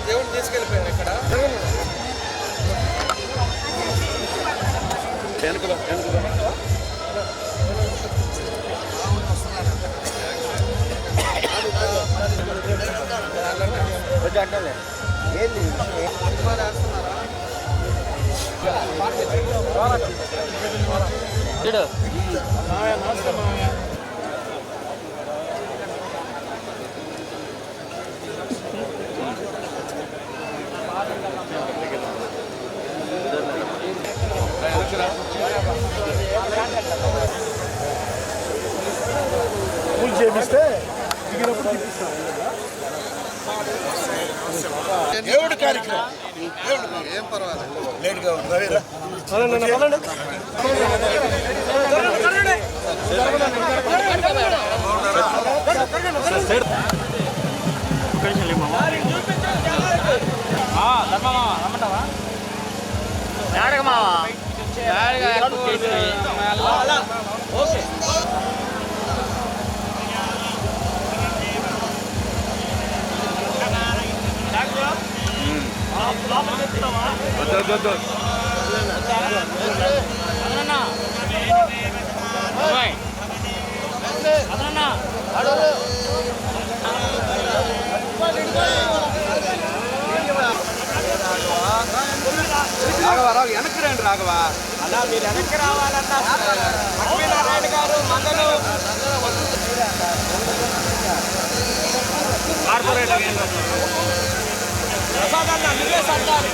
దేవుడు తీసుకెళ్ళిపోయారు ఇక్కడ ఏంది పూజ చేపిస్తే దిగినప్పుడు చూపిస్తాం. దేవుడి కార్యక్రమం ఏం పర్వాలేదు లేట్గా ఉంటుంది. వెనక్కి రండి రాఘవా. అలా మీరు వెనక్కి రావాలన్నా లక్ష్మీనారాయణ గారు మంగళ కార్పొరేటర్ ప్రసాదాన్ని అందుకే సర్దాలి.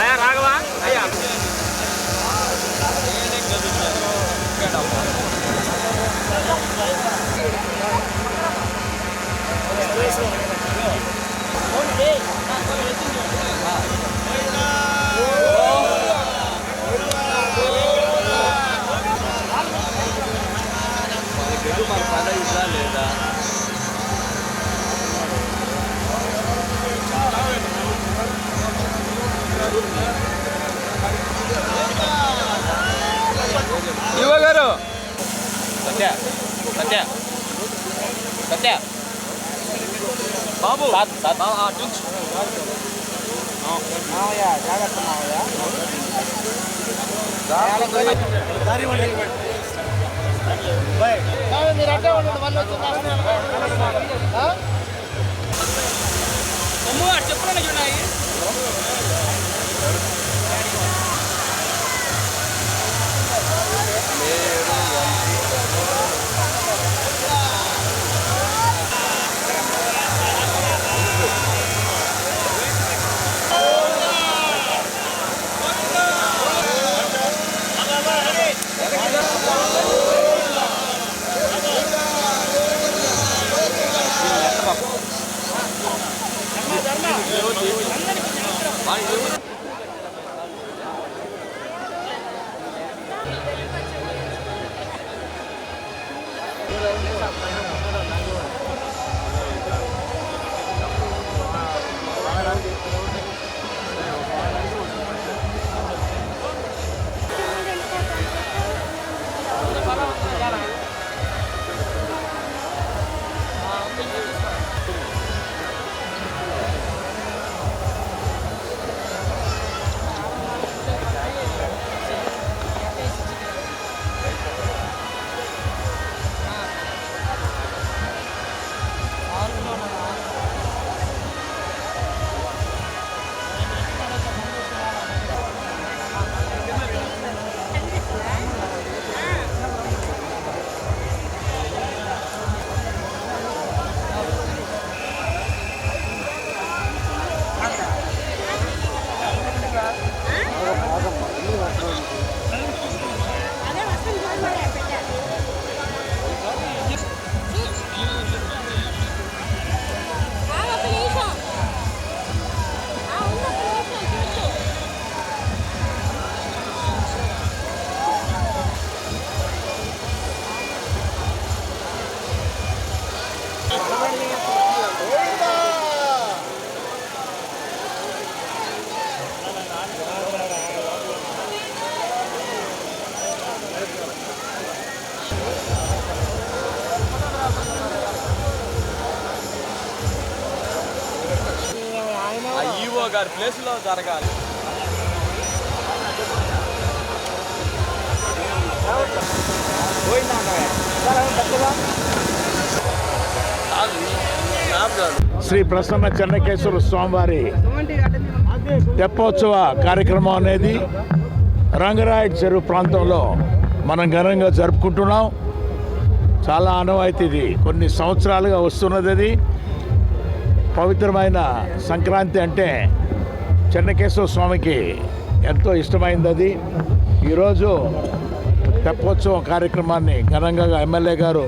అయ్యా రాఘవా అయ్యా మన పద ఇదా లేదా యువ గారు సత్య సత్య సత్య బాబు జాగ్రత్త మీరు అట్టే ఉండండి. వాళ్ళు చెప్పులు ఉన్నాయి. 5-6 ప్లేసుల్లో జరగాలి. శ్రీ ప్రసన్న చెన్నకేశ్వర స్వామివారి తెప్పోత్సవ కార్యక్రమం అనేది రంగరాయడ్ చెరువు ప్రాంతంలో మనం ఘనంగా జరుపుకుంటున్నాం. చాలా ఆనవాయితీ, ఇది కొన్ని సంవత్సరాలుగా వస్తున్నది. అది పవిత్రమైన సంక్రాంతి అంటే చెన్నకేశ్వర స్వామికి ఎంతో ఇష్టమైంది. అది ఈరోజు తెప్పోత్సవం కార్యక్రమాన్ని ఘనంగా ఎమ్మెల్యే గారు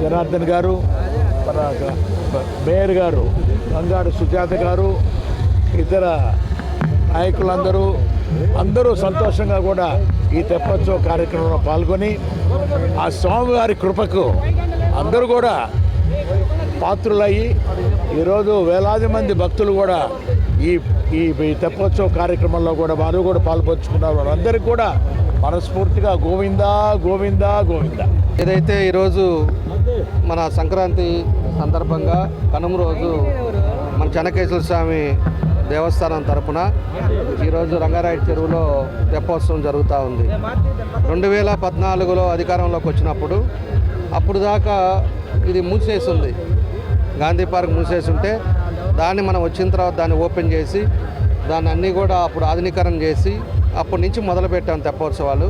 జనార్దన్ గారు, మన మేయర్ గారు రంగాడు సుజాత గారు, ఇతర నాయకులందరూ సంతోషంగా కూడా ఈ తెప్పోత్సవ కార్యక్రమంలో పాల్గొని ఆ స్వామివారి కృపకు అందరూ కూడా పాత్రులయ్యి ఈరోజు వేలాది మంది భక్తులు కూడా ఈ తెప్పోత్సవ కార్యక్రమంలో కూడా వారు కూడా పాల్పంచుకున్నారు. వారందరికీ కూడా మనస్ఫూర్తిగా గోవిందా గోవిందా గోవిందా. ఏదైతే ఈరోజు మన సంక్రాంతి సందర్భంగా కనుమ రోజు మన చెన్నకేశ్వర స్వామి దేవస్థానం తరపున ఈరోజు రంగారాయుడు చెరువులో తెప్పోత్సవం జరుగుతూ ఉంది. 2014లో అధికారంలోకి వచ్చినప్పుడు అప్పుడు దాకా ఇది మూసేసింది, గాంధీ పార్క్ మూసేసి ఉంటే దాన్ని మనం వచ్చిన తర్వాత దాన్ని ఓపెన్ చేసి దాన్ని అన్నీ కూడా అప్పుడు ఆధునీకరణ చేసి అప్పటి నుంచి మొదలుపెట్టాం తెప్పోత్సవాలు.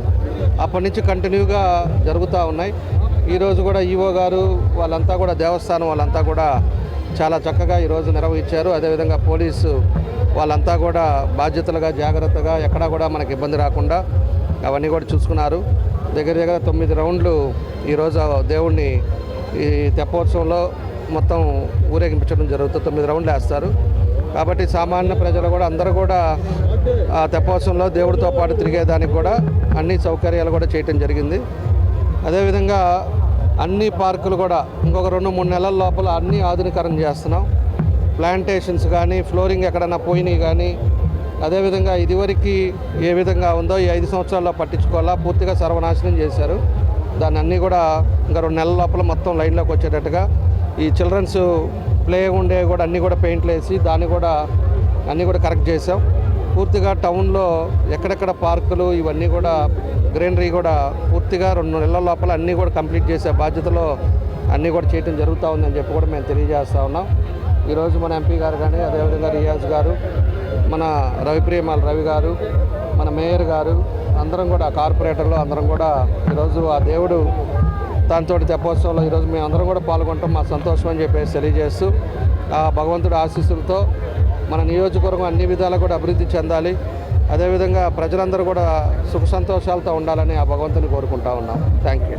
అప్పటి నుంచి కంటిన్యూగా జరుగుతూ ఉన్నాయి. ఈరోజు కూడా ఈవో గారు వాళ్ళంతా కూడా దేవస్థానం వాళ్ళంతా కూడా చాలా చక్కగా ఈరోజు నిర్వహించారు. అదేవిధంగా పోలీసు వాళ్ళంతా కూడా బాధ్యతలుగా జాగ్రత్తగా ఎక్కడా కూడా మనకి ఇబ్బంది రాకుండా అవన్నీ కూడా చూసుకున్నారు. దగ్గర 9 రౌండ్లు ఈరోజు దేవుణ్ణి ఈ తెప్పోత్సవంలో మొత్తం ఊరేగించడం జరుగుతుంది. 9 రౌండ్లు వేస్తారు. కాబట్టి సామాన్య ప్రజలు కూడా అందరూ కూడా ఆ తెప్పోత్సవంలో దేవుడితో పాటు తిరిగేదానికి కూడా అన్ని సౌకర్యాలు కూడా చేయటం జరిగింది. అదేవిధంగా అన్ని పార్కులు కూడా ఇంకొక 2-3 నెలల లోపల అన్నీ ఆధునీకరణ చేస్తున్నాం. ప్లాంటేషన్స్ కానీ, ఫ్లోరింగ్ ఎక్కడన్నా పోయినాయి కానీ, అదేవిధంగా ఇదివరకు ఏ విధంగా ఉందో ఈ 5 సంవత్సరాల్లో పట్టించుకోవాలా, పూర్తిగా సర్వనాశనం చేశారు. దాన్ని అన్నీ కూడా ఇంకా 2 నెలల లోపల మొత్తం లైన్లోకి వచ్చేటట్టుగా ఈ చిల్డ్రన్స్ ప్లే ఉండే కూడా అన్నీ కూడా పెయింట్లు వేసి దాన్ని కూడా అన్నీ కూడా కరెక్ట్ చేసాం. పూర్తిగా టౌన్లో ఎక్కడెక్కడ పార్కులు ఇవన్నీ కూడా గ్రీనరీ కూడా పూర్తిగా 2 నెలల లోపల అన్నీ కూడా కంప్లీట్ చేసే బాధ్యతలో అన్నీ కూడా చేయడం జరుగుతూ ఉందని చెప్పి కూడా మేము తెలియజేస్తూ ఉన్నాం. ఈరోజు మన ఎంపీ గారు కానీ, అదేవిధంగా రియాజ్ గారు, మన రవి గారు, మన మేయర్ గారు, అందరం కూడా కార్పొరేటర్లు అందరం కూడా ఈరోజు ఆ దేవుడు దాంతో తెప్పోత్సవంలో ఈరోజు మేము అందరం కూడా పాల్గొంటాం. మా సంతోషం అని చెప్పేసి తెలియజేస్తూ ఆ భగవంతుడి ఆశీస్సులతో మన నియోజకవర్గం అన్ని విధాలా కూడా అభివృద్ధి చెందాలి. అదేవిధంగా ప్రజలందరూ కూడా సుఖ సంతోషాలతో ఉండాలని ఆ భగవంతుని కోరుకుంటా ఉన్నాం. Thank you.